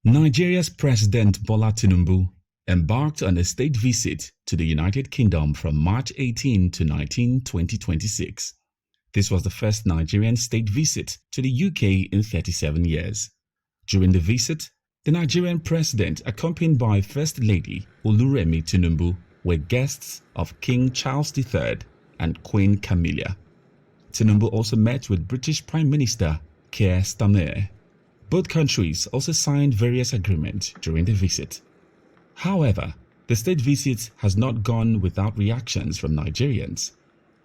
Nigeria's President Bola Tinubu embarked on a state visit to the United Kingdom from March 18 to 19, 2026. This was the first Nigerian state visit to the UK in 37 years. During the visit, the Nigerian president, accompanied by First Lady Oluremi Tinubu, were guests of King Charles III and Queen Camilla. Tinubu also met with British Prime Minister Keir Starmer. Both countries also signed various agreements during the visit. However, the state visit has not gone without reactions from Nigerians.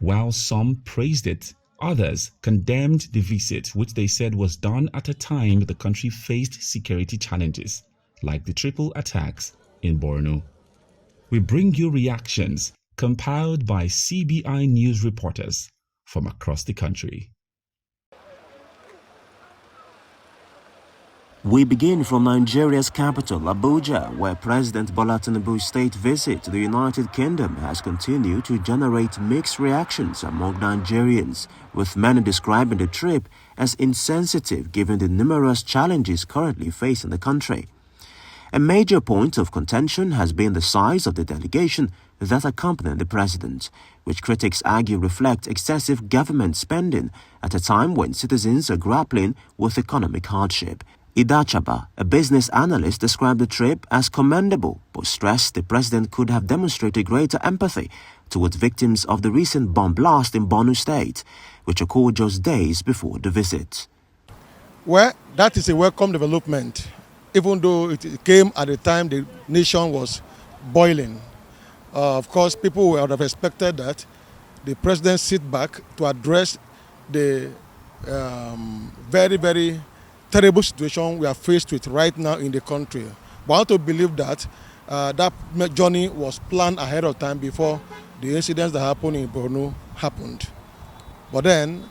While some praised it, others condemned the visit, which they said was done at a time the country faced security challenges, like the triple attacks in Borno. We bring you reactions compiled by CBI News reporters from across the country. We begin from Nigeria's capital, Abuja, where President Bola Tinubu's state visit to the United Kingdom has continued to generate mixed reactions among Nigerians, with many describing the trip as insensitive given the numerous challenges currently facing the country. A major point of contention has been the size of the delegation that accompanied the president, which critics argue reflect excessive government spending at a time when citizens are grappling with economic hardship. Idachaba, a business analyst, described the trip as commendable, but stressed the president could have demonstrated greater empathy towards victims of the recent bomb blast in Borno State, which occurred just days before the visit. Well, that is a welcome development, even though it came at a time the nation was boiling. Of course, people would have expected that the president sit back to address the very, very terrible situation we are faced with right now in the country. But I want to believe that that journey was planned ahead of time before the incidents that happened in Borno happened. But then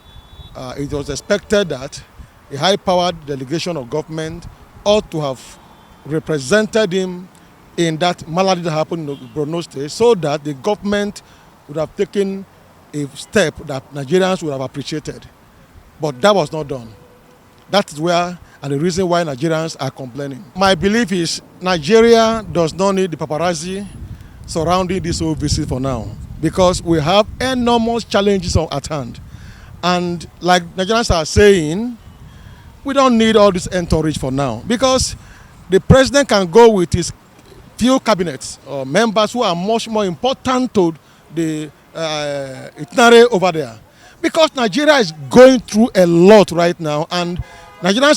it was expected that a high-powered delegation of government ought to have represented him in that malady that happened in Borno State, so that the government would have taken a step that Nigerians would have appreciated. But that was not done. That is where, and the reason why Nigerians are complaining. My belief is Nigeria does not need the paparazzi surrounding this whole visit for now, because we have enormous challenges at hand. And like Nigerians are saying, we don't need all this entourage for now, because the president can go with his few cabinets or members who are much more important to the itinerary over there. Because Nigeria is going through a lot right now, and Nigeria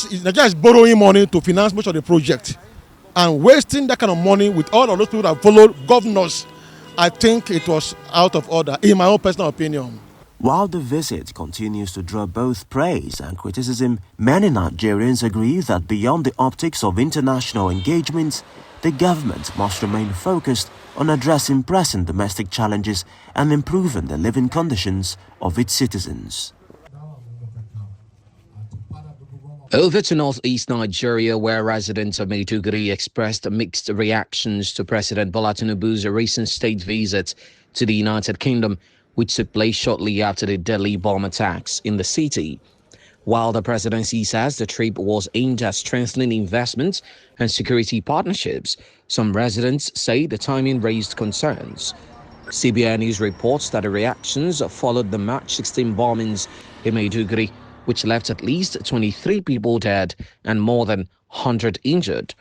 is borrowing money to finance much of the project, and wasting that kind of money with all of those people that followed governors. I think it was out of order, in my own personal opinion. While the visit continues to draw both praise and criticism, many Nigerians agree that beyond the optics of international engagements, the government must remain focused on addressing pressing domestic challenges and improving the living conditions of its citizens. Over to northeast Nigeria, where residents of Maiduguri expressed mixed reactions to President Bola Tinubu's recent state visit to the United Kingdom, which took place shortly after the deadly bomb attacks in the city. While the presidency says the trip was aimed at strengthening investment and security partnerships, some residents say the timing raised concerns. CBI News reports that the reactions followed the March 16 bombings in Maiduguri, which left at least 23 people dead and more than 100 injured.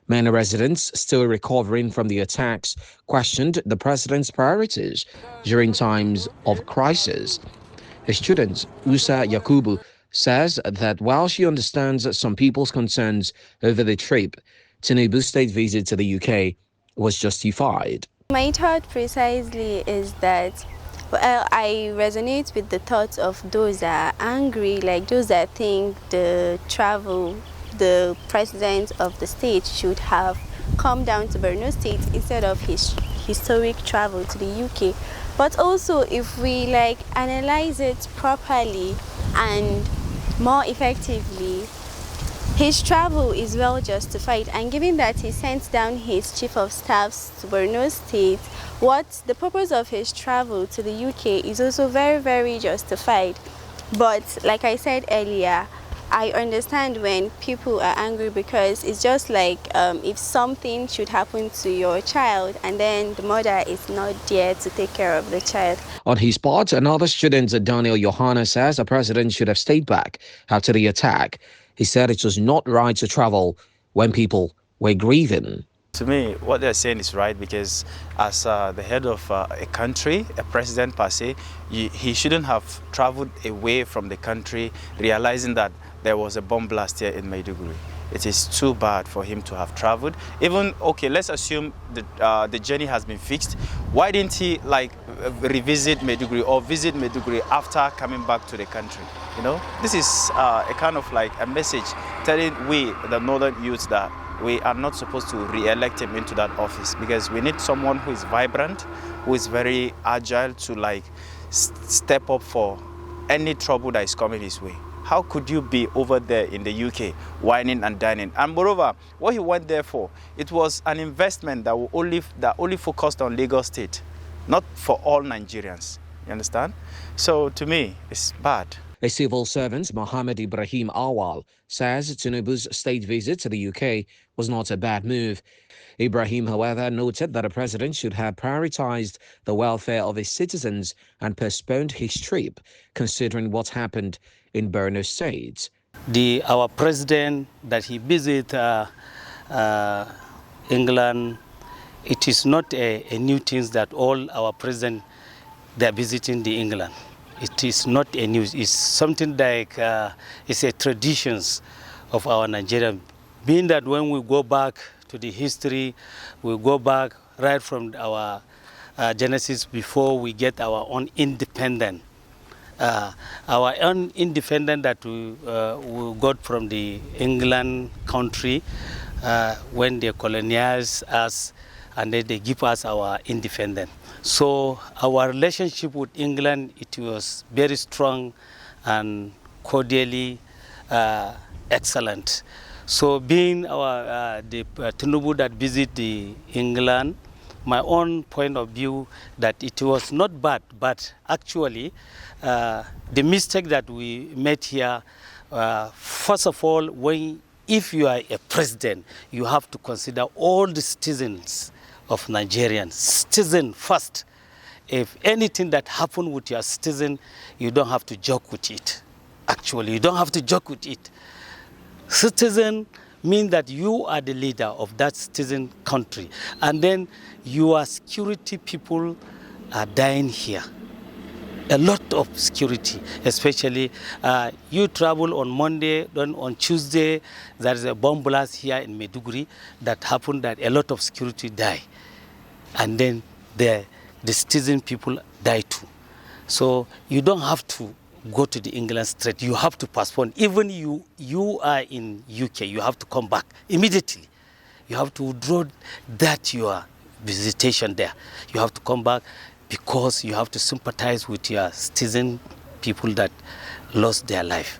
Many residents, still recovering from the attacks, questioned the president's priorities during times of crisis. A student, Usa Yakubu, says that while she understands some people's concerns over the trip, Tinubu's state visit to the UK was justified. My thought precisely is that I resonate with the thoughts of those that are angry, like those that think the president of the state should have come down to Borno State instead of his historic travel to the UK. But also, if we analyze it properly and more effectively, his travel is well justified, and given that he sent down his chief of staffs to Borno State, the purpose of his travel to the UK is also very, very justified. But like I said earlier, I understand when people are angry because it's just like if something should happen to your child and then the mother is not there to take care of the child. On his part, another student, Daniel Johanna, says the president should have stayed back after the attack. He said it was not right to travel when people were grieving. To me, what they're saying is right because as the head of a country, a president per se, he shouldn't have traveled away from the country realizing that there was a bomb blast here in Maiduguri. It is too bad for him to have traveled. Even, okay, let's assume the journey has been fixed. Why didn't he revisit Maiduguri or visit Maiduguri after coming back to the country? You know, this is a kind of like a message telling we, the northern youths, that we are not supposed to re-elect him into that office because we need someone who is vibrant, who is very agile to step up for any trouble that is coming his way. How could you be over there in the UK whining and dining? And moreover, what he went there for, it was an investment that only focused on Lagos State, not for all Nigerians. You understand? So to me, it's bad. A civil servant, Mohammed Ibrahim Awal, says Tinubu's state visit to the UK was not a bad move. Ibrahim, however, noted that the president should have prioritized the welfare of his citizens and postponed his trip, considering what happened in Borno State. Our president, that he visit England, it is not a new thing that all our president, they are visiting the England. It is not a news. It's something like it's a traditions of our Nigerian. Being that when we go back to the history, we go back right from our genesis before we get our own independent. Our own independent that we got from the England country when they colonized us and then they give us our independence. So our relationship with England, it was very strong and cordially excellent. So being the Tinubu that visit the England, my own point of view that it was not bad, but actually the mistake that we made here, first of all, if you are a president, you have to consider all the citizens of Nigerians, citizen first. If anything that happened with your citizen, you don't have to joke with it. Actually, you don't have to joke with it. Citizen means that you are the leader of that citizen country. And then your security people are dying here. A lot of security, especially you travel on Monday, then on Tuesday, there is a bomb blast here in Maiduguri that happened that a lot of security die. And then the citizen people die too. So you don't have to go to the England straight. You have to postpone. Even you are in UK, you have to come back immediately. You have to withdraw that your visitation there. You have to come back because you have to sympathize with your citizen people that lost their life.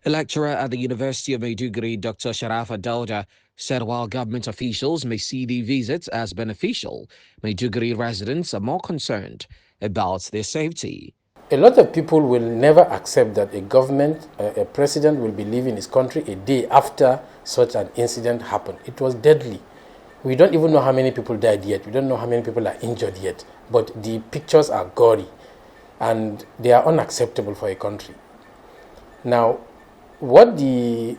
A lecturer at the University of Maiduguri, Dr. Sharafa Dauda, said while government officials may see the visit as beneficial, Maiduguri residents are more concerned about their safety. A lot of people will never accept that a president will be leaving his country a day after such an incident happened. It was deadly. We don't even know how many people died yet. We don't know how many people are injured yet. But the pictures are gory and they are unacceptable for a country. Now, what the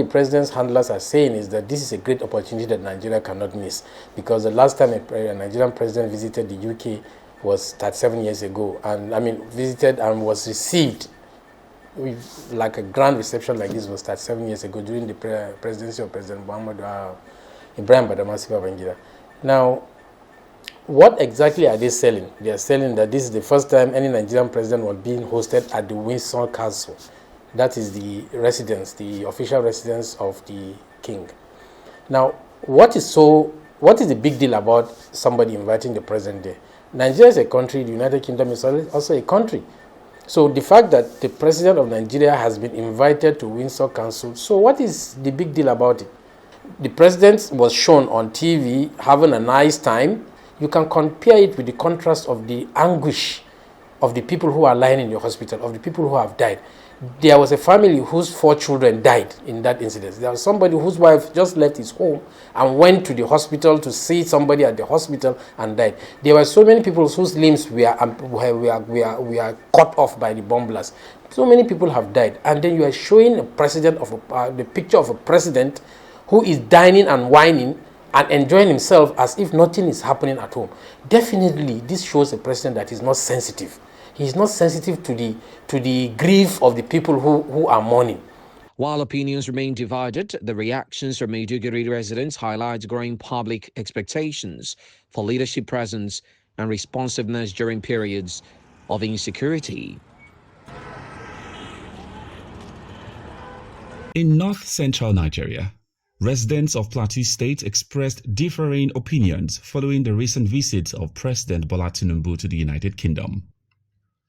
president's handlers are saying is that this is a great opportunity that Nigeria cannot miss, because the last time a Nigerian president visited the UK was 37 years ago, and visited and was received with like a grand reception like this was 37 years ago during the presidency of President Ibrahim Badamasi Babangida. Now, what exactly are they selling? They are selling that this is the first time any Nigerian president was being hosted at the Windsor Castle. That is the residence, the official residence of the king. Now, what is the big deal about somebody inviting the president there? Nigeria is a country, the United Kingdom is also a country. So the fact that the president of Nigeria has been invited to Windsor Castle, so what is the big deal about it? The president was shown on TV having a nice time. You can compare it with the contrast of the anguish of the people who are lying in the hospital, of the people who have died. There was a family whose 4 children died in that incident. There was somebody whose wife just left his home and went to the hospital to see somebody at the hospital and died. There were so many people whose limbs were cut off by the bomb blast. So many people have died. And then you are showing a president of the picture of a president who is dining and whining and enjoying himself as if nothing is happening at home. Definitely, this shows a president that is not sensitive. He is not sensitive to the grief of the people who are mourning. While opinions remain divided, the reactions from Maiduguri residents highlight growing public expectations for leadership presence and responsiveness during periods of insecurity. In north-central Nigeria, residents of Plateau State expressed differing opinions following the recent visit of President Bola Tinubu to the United Kingdom.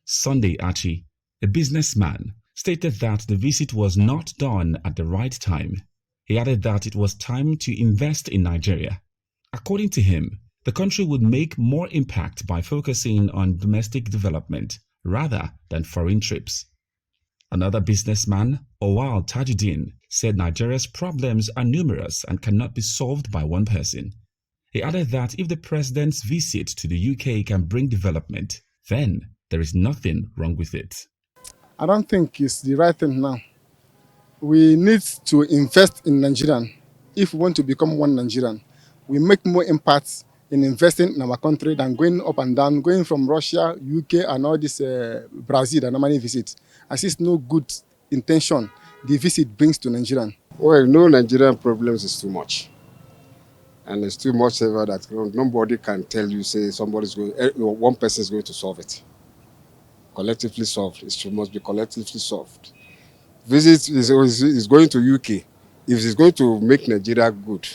Sunday Archie, a businessman, stated that the visit was not done at the right time. He added that it was time to invest in Nigeria. According to him, the country would make more impact by focusing on domestic development rather than foreign trips. Another businessman, Owal Tajuddin, said Nigeria's problems are numerous and cannot be solved by one person. He added that if the president's visit to the UK can bring development, then there is nothing wrong with it. I don't think it's the right thing now. We need to invest in Nigerian. If we want to become one Nigerian, we make more impact in investing in our country than going up and down, going from Russia, UK, and all this Brazil that normally visit. As it's no good intention the visit brings to Nigerian. Well, no Nigerian problems is too much. And it's too much ever that nobody can tell you, say somebody's going, one person is going to solve it. Collectively solved. It must be collectively solved. Visit is going to UK. If it's going to make Nigeria good,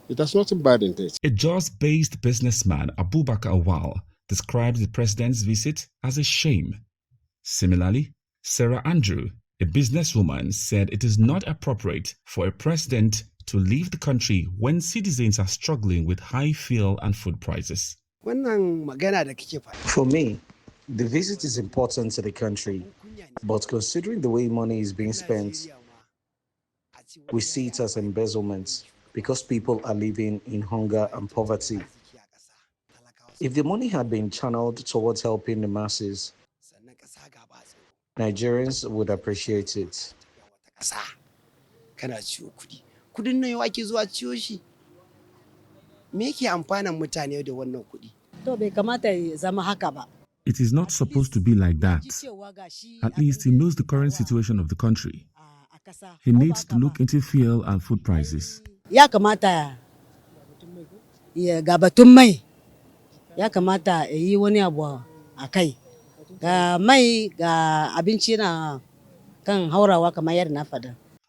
it has nothing bad in it. A Jos-based businessman, Abubakar Awal, described the president's visit as a shame. Similarly, Sarah Andrew, a businesswoman, said it is not appropriate for a president to leave the country when citizens are struggling with high fuel and food prices. For me, the visit is important to the country, but considering the way money is being spent, we see it as embezzlement because people are living in hunger and poverty. If the money had been channeled towards helping the masses, Nigerians would appreciate it. It is not supposed to be like that. At least he knows the current situation of the country. He needs to look into fuel and food prices.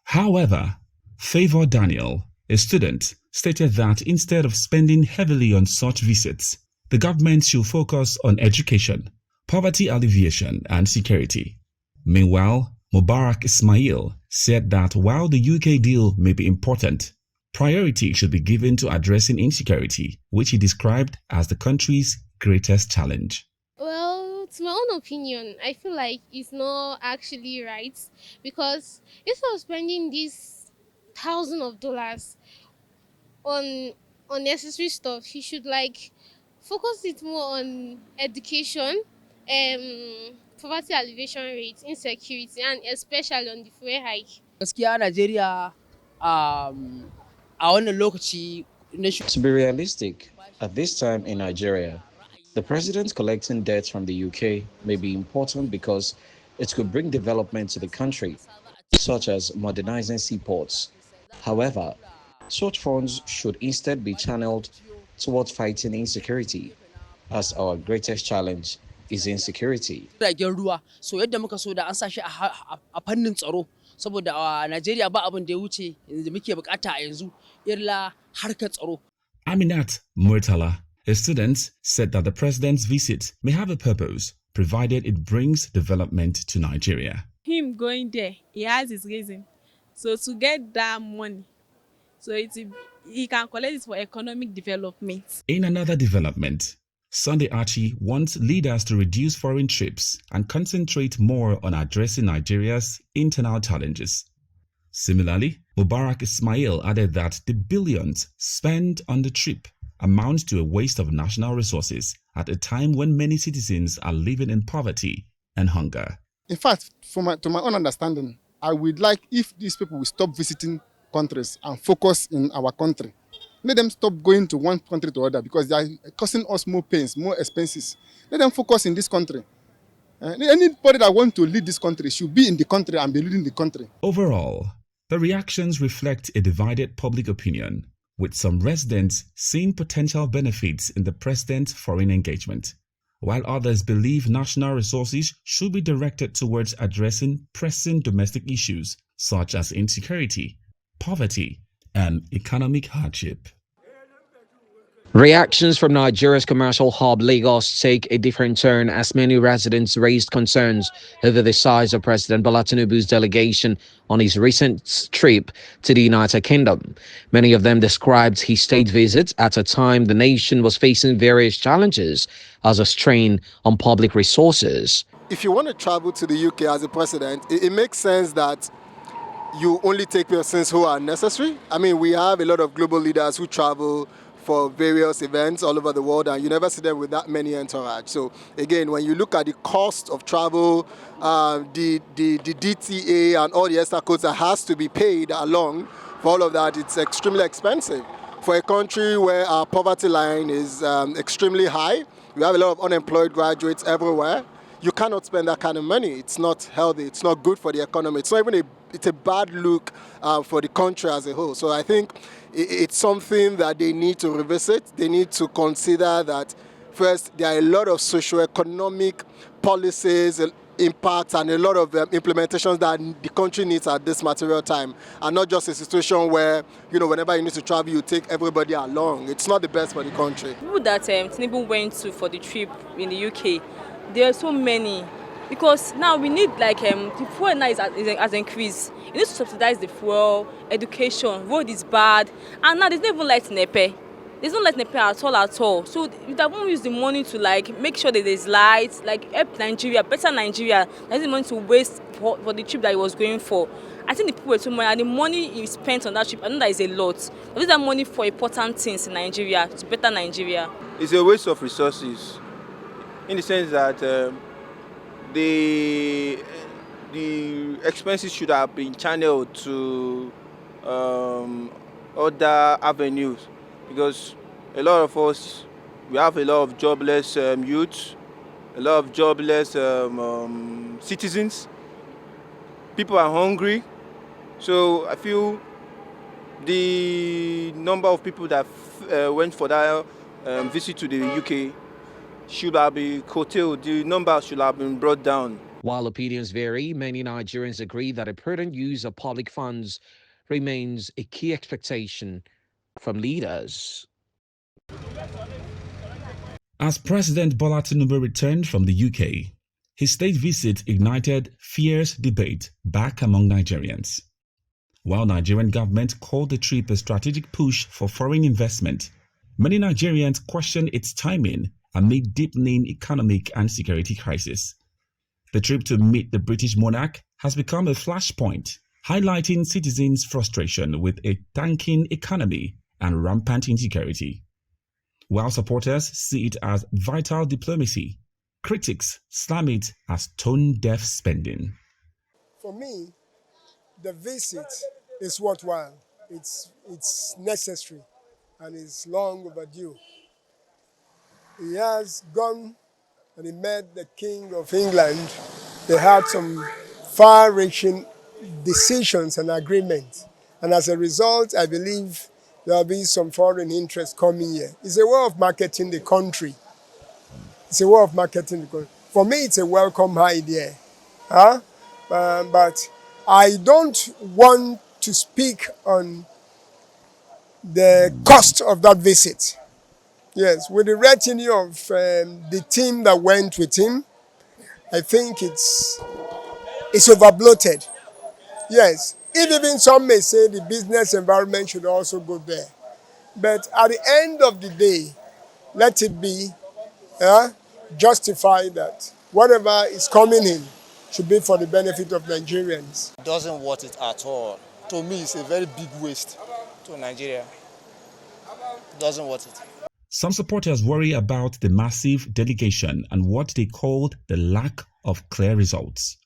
However, Favor Daniel, a student, stated that instead of spending heavily on such visits, the government should focus on education, poverty alleviation, and security. Meanwhile, Mubarak Ismail said that while the UK deal may be important, priority should be given to addressing insecurity, which he described as the country's greatest challenge. Well, to my own opinion, I feel like it's not actually right because instead of spending these thousands of dollars on unnecessary stuff, he should focus it more on education, poverty alleviation rates, insecurity, and especially on the fuel hike. Gaskiya Najeriya a wannan lokaci To be realistic, at this time in Nigeria, the president collecting debt from the UK may be important because it could bring development to the country, such as modernizing seaports. However, such funds should instead be channeled towards fighting insecurity, as our greatest challenge is insecurity. jiragen ruwa so yadda muka so da an sa shi a fannin tsaro saboda Najeriya ba abin da ya wuce da muke bukata a yanzu illa harkar tsaro. Aminat Murtala, a student, said that the president's visit may have a purpose, provided it brings development to Nigeria. Him going there, he has his reason. So to get that money, so he can collect it for economic development. In another development, Sunday Archie wants leaders to reduce foreign trips and concentrate more on addressing Nigeria's internal challenges. Similarly, Mubarak Ismail added that the billions spent on the trip amount to a waste of national resources at a time when many citizens are living in poverty and hunger. In fact, to my own understanding, I would like if these people will stop visiting countries and focus in our country. Let them stop going to one country to other because they are causing us more pains, more expenses. Let them focus in this country. Anybody that wants to lead this country should be in the country and be leading the country. Overall, the reactions reflect a divided public opinion, with some residents seeing potential benefits in the president's foreign engagement, while others believe national resources should be directed towards addressing pressing domestic issues such as insecurity, poverty, and economic hardship. Reactions from Nigeria's commercial hub Lagos take a different turn as many residents raised concerns over the size of President Bola Tinubu's delegation on his recent trip to the United Kingdom. Many of them described his state visit at a time the nation was facing various challenges as a strain on public resources. If you want to travel to the UK as a president, it makes sense that you only take persons who are necessary. I mean, we have a lot of global leaders who travel for various events all over the world, and you never see them with that many entourage. So again, when you look at the cost of travel, the DTA and all the extra costs that has to be paid along for all of that, it's extremely expensive. For a country where our poverty line is extremely high, we have a lot of unemployed graduates everywhere. You cannot spend that kind of money. It's not healthy. It's not good for the economy. It's not even it's a bad look for the country as a whole. So I think it's something that they need to revisit. They need to consider that first, there are a lot of socio-economic policies, impacts, and a lot of implementations that the country needs at this material time, and not just a situation where, you know, whenever you need to travel, you take everybody along. It's not the best for the country. People that Tinubu went to for the trip in the UK, there are so many, because now we need the fuel now has increased. You need to subsidize the fuel, education, road is bad, and now there's not even light NEPE. There's no light NEPE at all. So we won't use the money to make sure that there's lights, help Nigeria, better Nigeria. There's the money to waste for the trip that he was going for. I think the people were too much, and the money he spent on that trip, I know that is a lot. But use that money for important things in Nigeria, to better Nigeria. It's a waste of resources, in the sense that the expenses should have been channeled to other avenues, because a lot of us, we have a lot of jobless youth, a lot of jobless citizens. People are hungry, so I feel the number of people that went for that visit to the UK should have been curtailed. The number should have been brought down. While opinions vary, many Nigerians agree that a prudent use of public funds remains a key expectation from leaders. As President Bola Tinubu returned from the UK, his state visit ignited fierce debate back among Nigerians. While Nigerian government called the trip a strategic push for foreign investment, many Nigerians questioned its timing amid deepening economic and security crisis. The trip to meet the British monarch has become a flashpoint, highlighting citizens' frustration with a tanking economy and rampant insecurity. While supporters see it as vital diplomacy, critics slam it as tone-deaf spending. For me, the visit is worthwhile. It's necessary, and it's long overdue. He has gone and he met the King of England. They had some far-reaching decisions and agreements. And as a result, I believe there will be some foreign interest coming here. It's a way of marketing the country. For me, it's a welcome idea. But I don't want to speak on the cost of that visit. Yes, with the retinue of the team that went with him, I think it's overbloated. Yes, even some may say the business environment should also go there. But at the end of the day, let it be justify that whatever is coming in should be for the benefit of Nigerians. It doesn't worth it at all. To me, it's a very big waste to Nigeria. It doesn't worth it. Some supporters worry about the massive delegation and what they called the lack of clear results.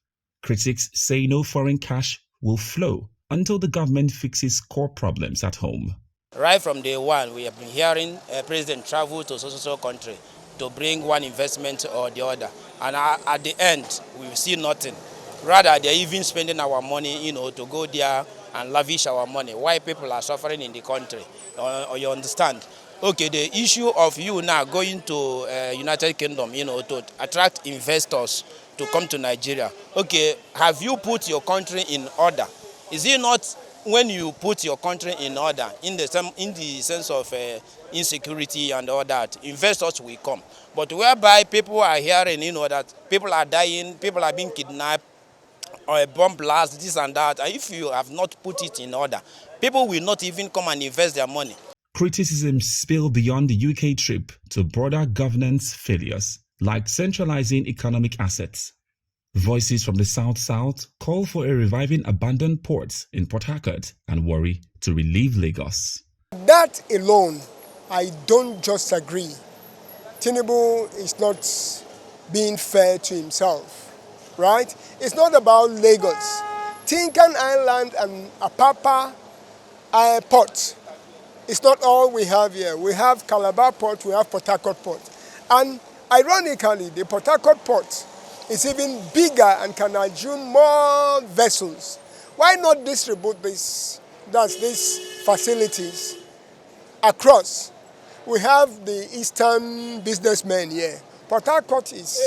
Critics say no foreign cash will flow until the government fixes core problems at home. Right from day one, we have been hearing President travel to so country to bring one investment or the other. And at the end, we see nothing. Rather, they're even spending our money, to go there and lavish our money. Why people are suffering in the country? Or you understand? Okay, the issue of you now going to United Kingdom, to attract investors to come to Nigeria. Okay, have you put your country in order? Is it not when you put your country in order, in the sense of insecurity and all that, investors will come. But whereby people are hearing, that people are dying, people are being kidnapped, or a bomb blast, this and that, and if you have not put it in order, people will not even come and invest their money. Criticism spilled beyond the UK trip to broader governance failures, like centralizing economic assets. Voices from the South call for a reviving abandoned ports in Port Harcourt and Warri to relieve Lagos. That alone, I don't just agree. Tinubu is not being fair to himself, right? It's not about Lagos. Tinkan Island and Apapa Port. It's not all we have here. We have Calabar Port, we have Port Harcourt Port. And ironically, the Port Harcourt Port is even bigger and can assume more vessels. Why not distribute these facilities across? We have the Eastern businessmen here. Port Harcourt is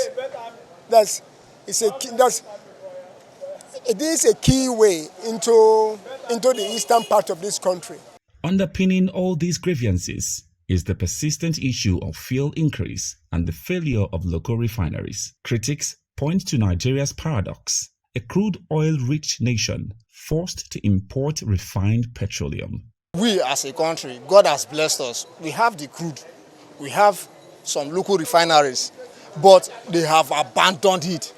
a key way into the eastern part of this country. Underpinning all these grievances is the persistent issue of fuel increase and the failure of local refineries. Critics point to Nigeria's paradox, a crude oil-rich nation forced to import refined petroleum. We as a country, God has blessed us. We have the crude, we have some local refineries, but they have abandoned it.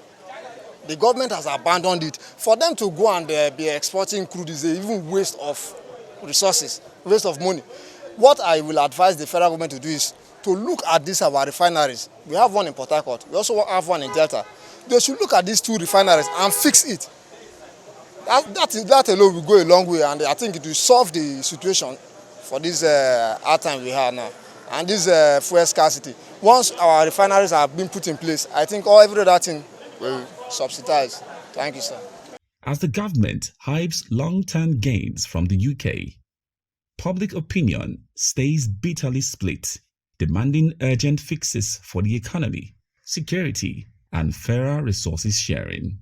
The government has abandoned it. For them to go and be exporting crude is even waste of resources, waste of money. What I will advise the federal government to do is to look at these our refineries. We have one in Port Harcourt, we also have one in Delta. They should look at these two refineries and fix it. That alone will go a long way, and I think it will solve the situation for this hard time we have now and this fuel scarcity. Once our refineries have been put in place, I think every other thing will subsidize. Thank you, sir. As the government hypes long-term gains from the UK, public opinion stays bitterly split, demanding urgent fixes for the economy, security, and fairer resources sharing.